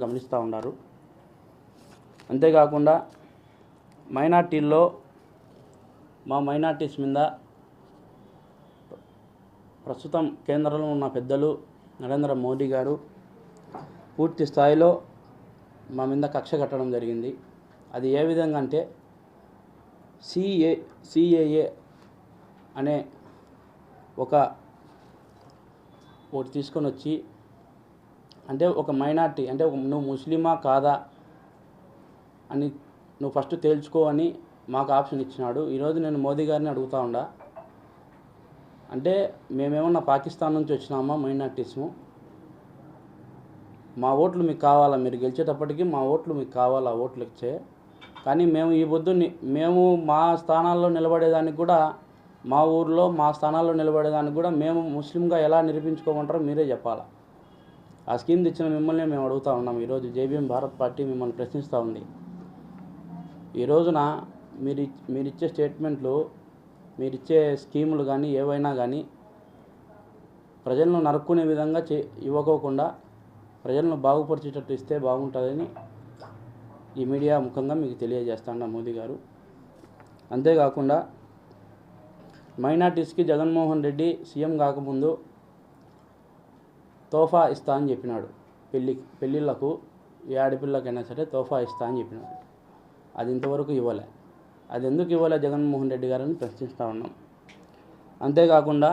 గమనిస్తూ ఉన్నారు. అంతేకాకుండా మైనార్టీల్లో మా మైనార్టీస్ మీద ప్రస్తుతం కేంద్రంలో ఉన్న పెద్దలు నరేంద్ర మోడీ గారు పూర్తి స్థాయిలో మా మీద కక్ష కట్టడం జరిగింది. అది ఏ విధంగా అంటే సిఏఏ అనే ఒకటి తీసుకొని వచ్చి, అంటే ఒక మైనార్టీ అంటే నువ్వు ముస్లిమా కాదా అని నువ్వు ఫస్ట్ తేల్చుకో అని మాకు ఆప్షన్ ఇచ్చినాడు. ఈరోజు నేను మోదీ గారిని అడుగుతా ఉండా, అంటే మేమేమన్నా పాకిస్తాన్ నుంచి వచ్చినామా మైనార్టీస్ము? మా ఓట్లు మీకు కావాలా? మీరు గెలిచేటప్పటికి మా ఓట్లు మీకు కావాలా? ఓట్లు ఇచ్చే కానీ మేము ఈ పొద్దున్ని మేము మా స్థానాల్లో నిలబడేదానికి కూడా, మా ఊర్లో మా స్థానాల్లో నిలబడేదానికి కూడా మేము ముస్లింగా ఎలా నిరూపించుకోమంటారో మీరే చెప్పాలా. ఆ స్కీమ్ తెచ్చిన మిమ్మల్ని మేము అడుగుతూ ఉన్నాం. ఈరోజు జేబీఎం భారత్ పార్టీ మిమ్మల్ని ప్రశ్నిస్తూ ఉంది. ఈ రోజున మీరిచ్చే స్టేట్మెంట్లు, మీరిచ్చే స్కీములు కానీ ఏవైనా కానీ ప్రజలను నరుక్కునే విధంగా ఇవ్వకోకుండా ప్రజలను బాగుపరిచేటట్టు ఇస్తే బాగుంటుందని ఈ మీడియా ముఖంగా మీకు తెలియజేస్తాను మోదీ గారు. అంతేకాకుండా మైనార్టీస్కి జగన్మోహన్ రెడ్డి సీఎం కాకముందు తోఫా ఇస్తా అని చెప్పినాడు. పెళ్ళిళ్ళకు ఏ ఆడపిల్లకైనా సరే తోఫా ఇస్తా అని చెప్పినాడు. అది ఇంతవరకు ఇవ్వలే. అది ఎందుకు ఇవ్వలే జగన్మోహన్ రెడ్డి గారని ప్రశ్నిస్తూ ఉన్నాం. అంతేకాకుండా